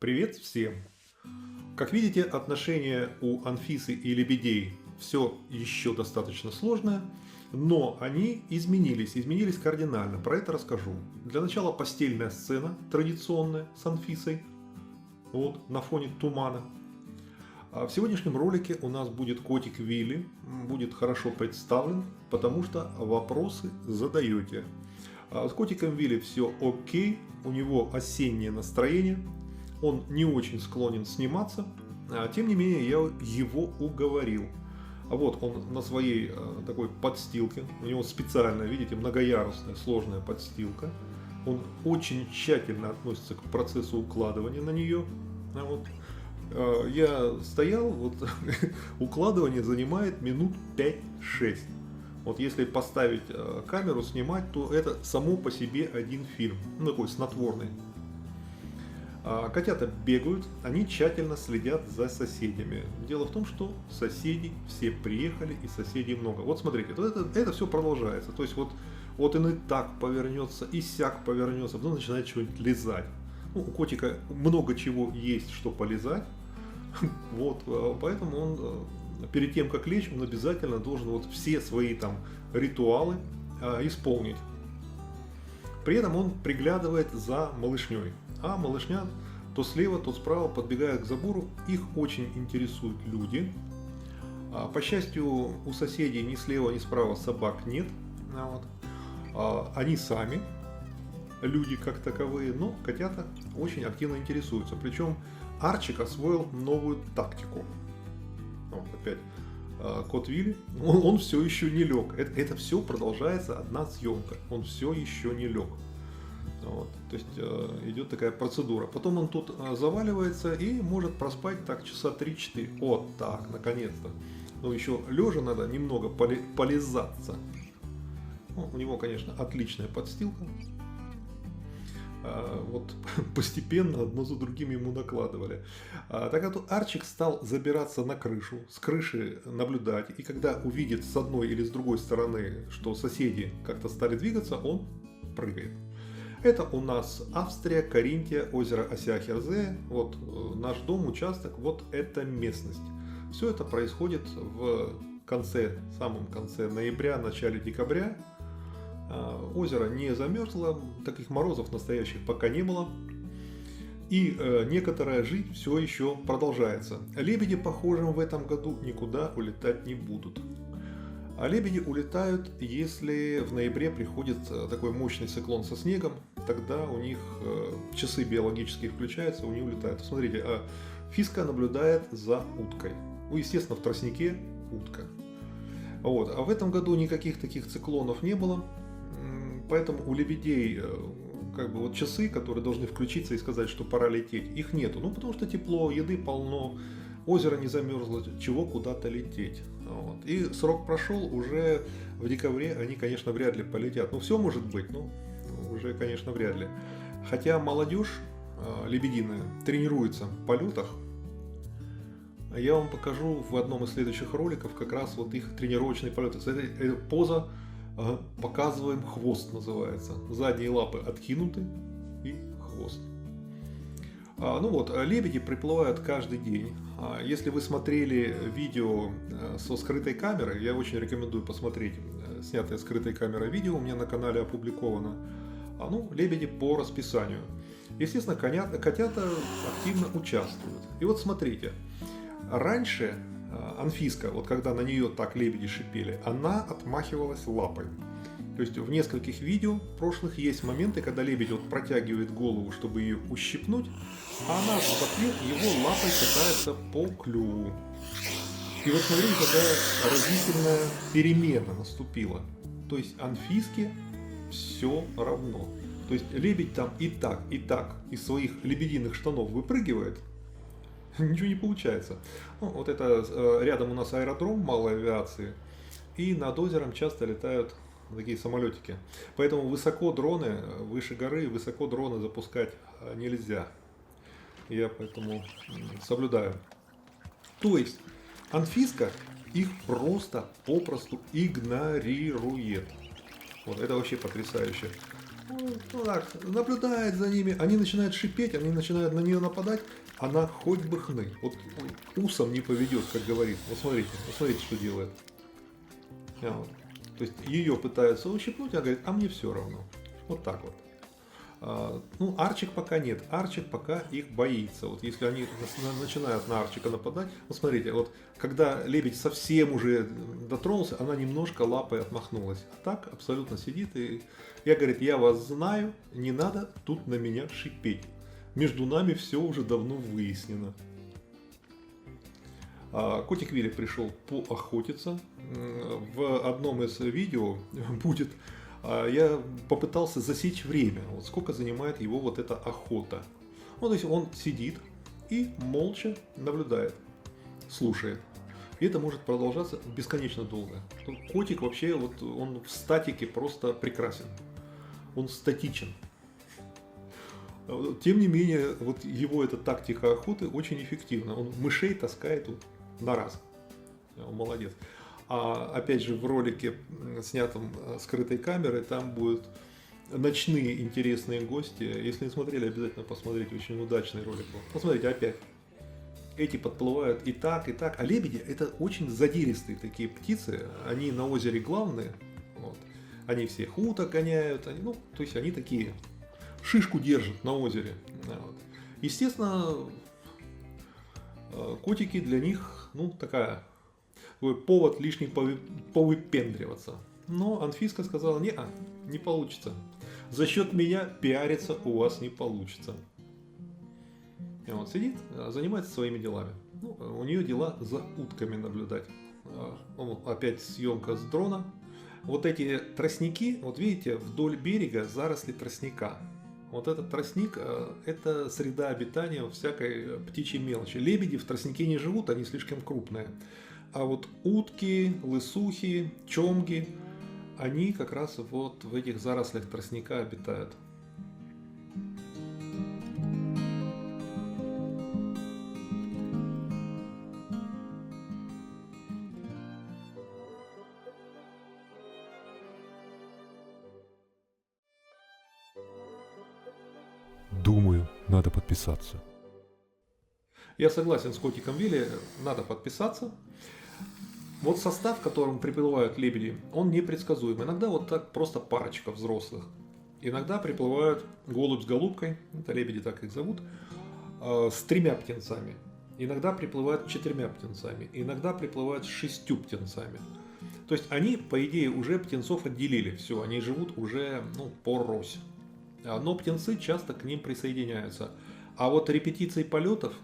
Привет всем! Как видите, отношения у Анфисы и Лебедей все еще достаточно сложное, но они изменились кардинально. Про это расскажу. Для начала постельная сцена традиционная с Анфисой, вот на фоне тумана. А в сегодняшнем ролике у нас будет котик Вилли, будет хорошо представлен, потому что вопросы задаете. С котиком Вилли все окей, у него осеннее настроение, он не очень склонен сниматься, тем не менее я его уговорил. Вот он на своей такой подстилке, у него специальная, видите, многоярусная сложная подстилка. Он очень тщательно относится к процессу укладывания на нее. Вот. Я стоял, вот укладывание занимает минут 5-6. Вот если поставить камеру, снимать, то это само по себе один фильм, ну такой снотворный. Котята бегают, они тщательно следят за соседями. Дело в том, что соседи все приехали и соседей много. Вот смотрите, это все продолжается. То есть вот он и так повернется, и сяк повернется, потом начинает что-нибудь лизать. Ну, у котика много чего есть, что полизать. Вот, поэтому он перед тем, как лечь, он обязательно должен вот все свои там ритуалы исполнить. При этом он приглядывает за малышней. А малышня то слева, то справа подбегает к забору. Их очень интересуют люди. По счастью, у соседей ни слева, ни справа собак нет. Вот. Они сами, люди как таковые, но котята очень активно интересуются. Причем Арчик освоил новую тактику. Вот опять кот Вилли, он все еще не лег. Это все продолжается одна съемка. Он все еще не лег. Вот, то есть идет такая процедура. Потом он тут заваливается и может проспать так часа 3-4. Вот так, наконец-то. Но еще лежа надо немного полизаться. Ну, у него, конечно, отличная подстилка. Вот постепенно одно за другим ему накладывали. Так вот Арчик стал забираться на крышу, с крыши наблюдать. И когда увидит с одной или с другой стороны, что соседи как-то стали двигаться, он прыгает. Это у нас Австрия, Каринтия, озеро Асиахерзе, вот наш дом, участок, вот эта местность. Все это происходит в самом конце ноября, начале декабря. Озеро не замерзло, таких морозов настоящих пока не было. И некоторая жизнь все еще продолжается. Лебеди, похожим в этом году, никуда улетать не будут. А лебеди улетают, если в ноябре приходит такой мощный циклон со снегом, тогда у них часы биологические включаются, у них улетают. Смотрите, Фиска наблюдает за уткой. Ну, естественно, в тростнике утка. Вот. А в этом году никаких таких циклонов не было, поэтому у лебедей как бы вот часы, которые должны включиться и сказать, что пора лететь, их нету. Ну, потому что тепло, еды полно, озеро не замерзло, чего куда-то лететь. Вот. И срок прошел, уже в декабре они, конечно, вряд ли полетят. Ну, все может быть, но уже, конечно, вряд ли. Хотя молодежь лебединая тренируется в полетах. Я вам покажу в одном из следующих роликов как раз вот их тренировочные полеты. Это поза «Показываем хвост» называется. Задние лапы откинуты и хвост. Ну вот, лебеди приплывают каждый день. Если вы смотрели видео со скрытой камерой, я очень рекомендую посмотреть снятое скрытой камерой видео, у меня на канале опубликовано. Ну, лебеди по расписанию. Естественно, котята активно участвуют. И вот смотрите, раньше Анфиска, вот когда на нее так лебеди шипели, она отмахивалась лапой. То есть в нескольких видео прошлых есть моменты, когда лебедь вот протягивает голову, чтобы ее ущипнуть, а она в ответ его лапой катается по клюву. И вот смотрите, когда разительная перемена наступила. То есть Анфиске все равно. То есть лебедь там и так из своих лебединых штанов выпрыгивает, ничего не получается. Ну, вот это рядом у нас аэродром малой авиации, и над озером часто летают такие самолетики. Поэтому высоко дроны, выше горы, высоко дроны запускать нельзя. Я поэтому соблюдаю. То есть Анфиска их просто попросту игнорирует. Вот это вообще потрясающе. Ну, так, наблюдает за ними, они начинают шипеть, они начинают на нее нападать, она хоть бы хны. Вот усом не поведет, как говорит. Вот смотрите, что делает. Вот. То есть ее пытаются ущипнуть, а говорит, а мне все равно. Вот так вот. Ну, Арчик пока нет. Арчик пока их боится. Вот если они начинают на Арчика нападать, вот смотрите, вот когда лебедь совсем уже дотронулся, она немножко лапой отмахнулась. А так абсолютно сидит и я говорит, я вас знаю, не надо тут на меня шипеть. Между нами все уже давно выяснено. Котик Вилли пришел поохотиться. В одном из видео будет, я попытался засечь время, вот сколько занимает его вот эта охота. Ну, то есть он сидит и молча наблюдает, слушает. И это может продолжаться бесконечно долго. Котик вообще, вот он в статике просто прекрасен. Он статичен. Тем не менее, вот его эта тактика охоты очень эффективна. Он мышей таскает на раз. Он молодец. А опять же в ролике, снятом скрытой камерой, там будут ночные интересные гости. Если не смотрели, обязательно посмотрите. Очень удачный ролик был. Посмотрите опять. Эти подплывают и так, и так. А лебеди это очень задиристые такие птицы. Они на озере главные. Вот. Они всех уток гоняют. Они, ну, то есть они такие шишку держат на озере. Вот. Естественно, котики для них, ну, такой повод лишний повыпендриваться. Но Анфиска сказала, не получится. За счет меня пиариться у вас не получится. И вот сидит, занимается своими делами. Ну, у нее дела за утками наблюдать. Опять съемка с дрона. Вот эти тростники, вот видите, вдоль берега заросли тростника. Вот этот тростник – это среда обитания всякой птичьей мелочи. Лебеди в тростнике не живут, они слишком крупные. А вот утки, лысухи, чомги, они как раз вот в этих зарослях тростника обитают. Думаю, надо подписаться. Я согласен с котиком Вилли, надо подписаться. Вот состав, к которому приплывают лебеди, он непредсказуем. Иногда вот так просто парочка взрослых. Иногда приплывают голубь с голубкой, это лебеди так их зовут, с 3 птенцами. Иногда приплывают 4 птенцами. Иногда приплывают с 6 птенцами. То есть они, по идее, уже птенцов отделили. Все, они живут уже порось. Но птенцы часто к ним присоединяются. А вот репетиции полетов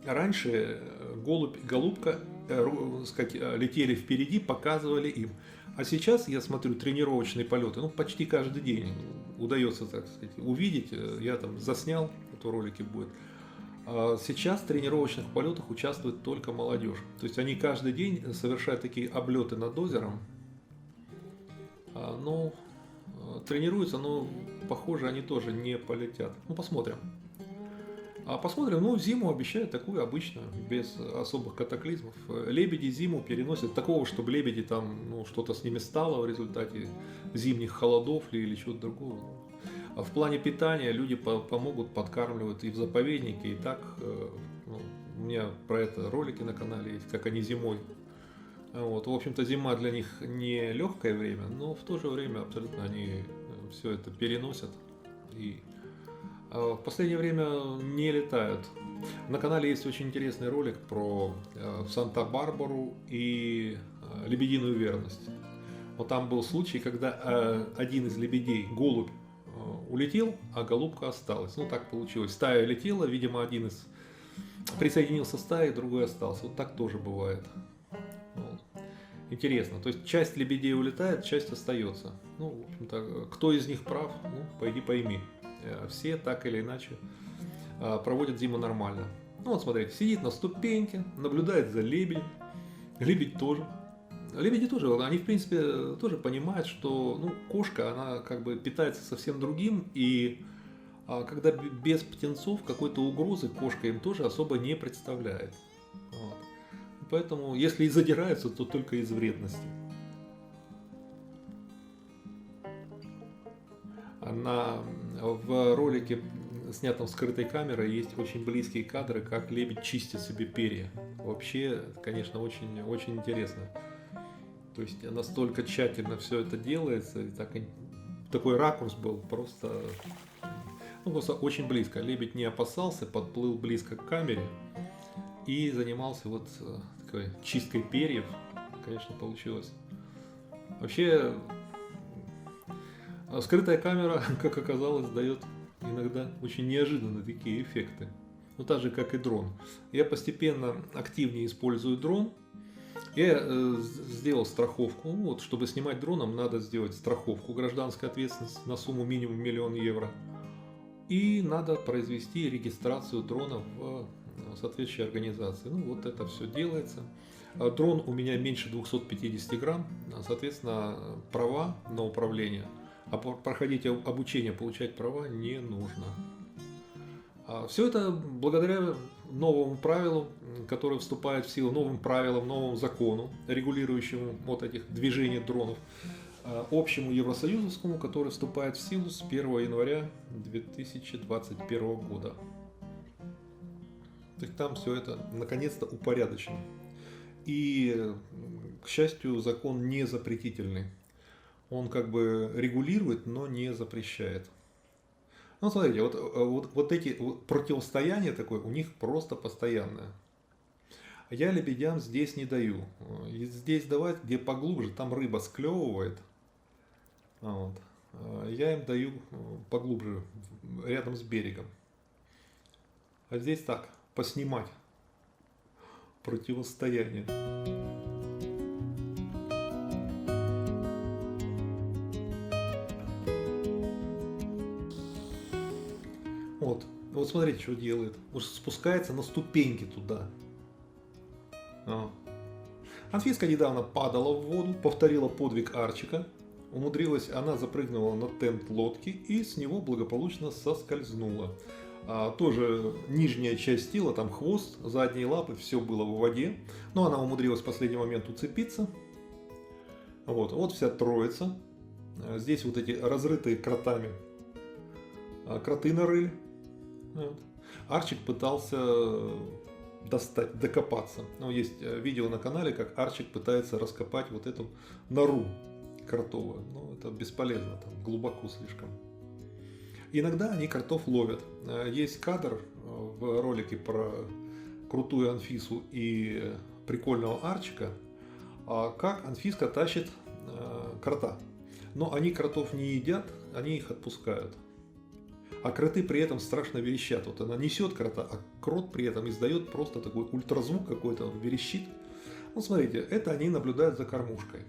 раньше голубь и голубка летели впереди, показывали им. А сейчас я смотрю тренировочные полеты, почти каждый день удается, так сказать, увидеть. Я там заснял, это в ролике будет. Сейчас в тренировочных полетах участвует только молодежь. То есть они каждый день совершают такие облеты над озером. Тренируются, но похоже они тоже не полетят. Посмотрим. Посмотрим, зиму обещают такую обычную, без особых катаклизмов. Лебеди зиму переносят, такого, чтобы лебеди там, что-то с ними стало в результате зимних холодов или чего-то другого. А в плане питания люди помогут, подкармливают и в заповеднике, и так. У меня про это ролики на канале есть, как они зимой. Вот. В общем-то, зима для них не легкое время, но в то же время абсолютно они все это переносят и в последнее время не летают. На канале есть очень интересный ролик про Санта-Барбару и лебединую верность. Вот там был случай, когда один из лебедей, голубь, улетел, а голубка осталась. Так получилось. Стая летела, видимо, один из присоединился к стае, другой остался. Вот так тоже бывает. Вот. Интересно. То есть часть лебедей улетает, часть остается. В общем-то, кто из них прав, пойди пойми. Все так или иначе проводят зиму нормально. Вот смотрите, сидит на ступеньке, наблюдает за лебедем. Лебедь тоже. Лебеди тоже, они в принципе тоже понимают, что кошка, она как бы питается совсем другим. И когда без птенцов какой-то угрозы кошка им тоже особо не представляет. Вот. Поэтому если и задираются, то только из вредности. В ролике, снятом скрытой камерой, есть очень близкие кадры, как лебедь чистит себе перья. Вообще, конечно, очень, очень интересно. То есть настолько тщательно все это делается, и такой ракурс был просто очень близко. Лебедь не опасался, подплыл близко к камере и занимался такой чисткой перьев. Конечно, получилось. Вообще, скрытая камера, как оказалось, дает иногда очень неожиданные такие эффекты. Ну, так же, как и дрон. Я постепенно активнее использую дрон. Я сделал страховку. Вот, чтобы снимать дроном, надо сделать страховку гражданской ответственности на сумму минимум 1 000 000 евро. И надо произвести регистрацию дрона в соответствующей организации. Ну, вот это все делается. Дрон у меня меньше 250 грамм, соответственно, права на управление. А проходить обучение, получать права не нужно. Все это благодаря новому правилу, которое вступает в силу, новым правилам, новому закону, регулирующему вот этих движений дронов, общему евросоюзовскому, который вступает в силу с 1 января 2021 года. То есть там все это наконец-то упорядочено. И, к счастью, закон не запретительный. Он как бы регулирует, но не запрещает. Ну, смотрите, вот эти противостояния такое у них просто постоянное. Я лебедям здесь не даю. Здесь давать, где поглубже, там рыба склевывает. Вот. Я им даю поглубже, рядом с берегом. А здесь так, поснимать противостояние. Вот смотрите, что делает. Уж спускается на ступеньки туда. Анфиска недавно падала в воду, повторила подвиг Арчика. Умудрилась, она запрыгнула на тент лодки и с него благополучно соскользнула. Тоже нижняя часть тела, там хвост, задние лапы, все было в воде. Но она умудрилась в последний момент уцепиться. Вот вся троица. Здесь вот эти разрытые кротами кроты нарыли. Вот. Арчик пытался докопаться. Есть видео на канале, как Арчик пытается раскопать вот эту нору кротовую. Но это бесполезно, там глубоко слишком. Иногда они кротов ловят. Есть кадр в ролике про крутую Анфису и прикольного Арчика, как Анфиска тащит крота. Но они кротов не едят, они их отпускают. А кроты при этом страшно верещат. Вот она несет крота, а крот при этом издает просто такой ультразвук какой-то, верещит. Ну, смотрите, это они наблюдают за кормушкой.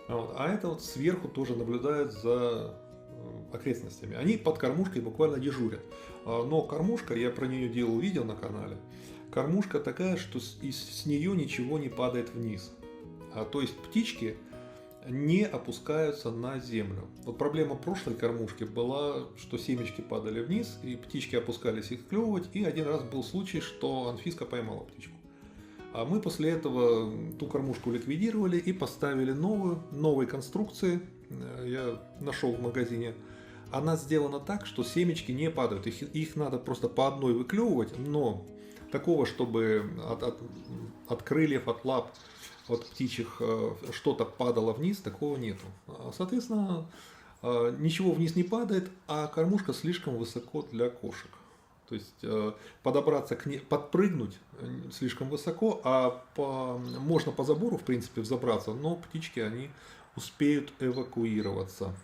А это вот сверху тоже наблюдают за окрестностями. Они под кормушкой буквально дежурят. Но кормушка, я про нее делал видео на канале, кормушка такая, что с нее ничего не падает вниз. То есть птички не опускаются на землю. Вот проблема прошлой кормушки была, что семечки падали вниз, и птички опускались их клевывать, и один раз был случай, что Анфиска поймала птичку. А мы после этого ту кормушку ликвидировали и поставили новой конструкции. Я нашел в магазине. Она сделана так, что семечки не падают. Их надо просто по одной выклевывать, но такого, чтобы от крыльев, от лап, от птичьих что-то падало вниз, такого нету. Соответственно, ничего вниз не падает, а кормушка слишком высоко для кошек. То есть подобраться к ней, подпрыгнуть слишком высоко, можно по забору, в принципе, взобраться, но птички, они успеют эвакуироваться.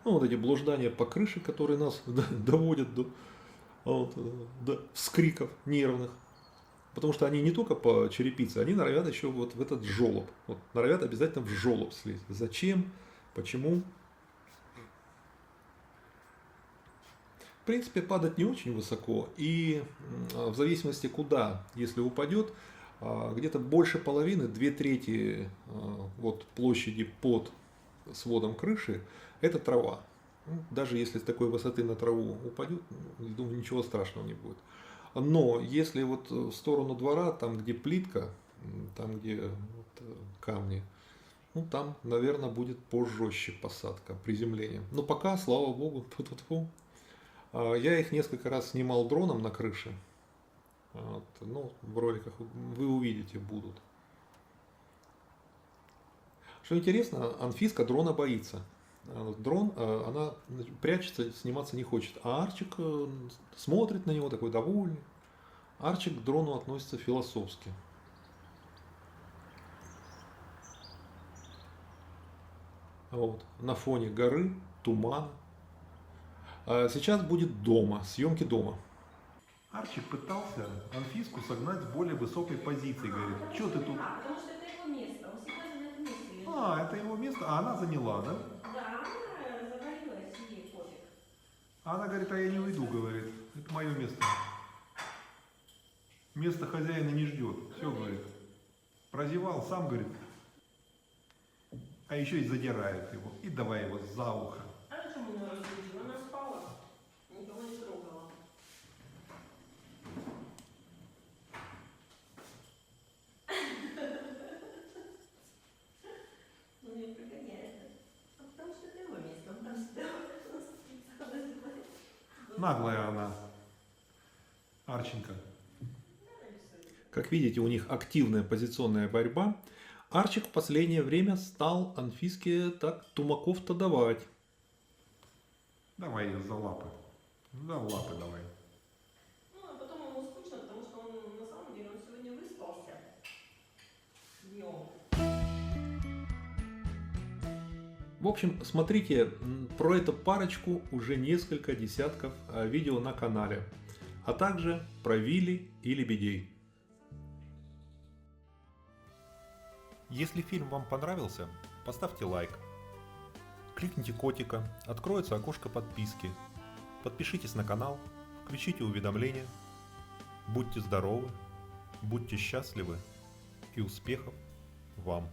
Вот эти блуждания по крыше, которые нас доводят до вскриков нервных. Потому что они не только по черепице, они норовят еще вот в этот жолоб. Норовят обязательно в жолоб слезть. Зачем? Почему? В принципе, падать не очень высоко. И в зависимости куда, если упадет, где-то больше половины, 2/3 площади под сводом крыши, это трава. Даже если с такой высоты на траву упадет, думаю, ничего страшного не будет. Но если в сторону двора, там где плитка, там где камни, Ну, там, наверное, будет пожестче посадка, приземление. Но пока, слава богу, тьфу-тьфу-тьфу. Я их несколько раз снимал дроном на крыше. Вот, ну, в роликах вы увидите, будут. Что интересно, Анфиска дрона боится. Дрон, она прячется, сниматься не хочет. А Арчик смотрит на него такой довольный. Арчик к дрону относится философски. Вот. На фоне горы, туман. Сейчас будет дома, съемки дома. Арчик пытался Анфиску согнать с более высокой позиции. Говорит, что ты тут? Потому что это его место, он всегда на этом месте лежит. Это его место, а она заняла, да? Да, она завалилась, ей пофиг. А она говорит, а я не уйду, говорит, это мое место. Место хозяина не ждет. Все, говорит. Прозевал, сам, говорит. А еще и задирает его. И давай его за ухо. А почему она разбудила? Она спала, никого не трогала. Ну не прогоняет. Потому что это его место, он там сидел. Наглая она. Арченко. Как видите, у них активная позиционная борьба. Арчик в последнее время стал Анфиске так тумаков-то давать. Давай ее за лапы. За лапы давай. Ну, а потом ему скучно, потому что он на самом деле он сегодня выспался. Днем. В общем, смотрите про эту парочку уже несколько десятков видео на канале. А также про Вилли и лебедей. Если фильм вам понравился, поставьте лайк. Кликните котика, откроется окошко подписки. Подпишитесь на канал, включите уведомления. Будьте здоровы, будьте счастливы и успехов вам!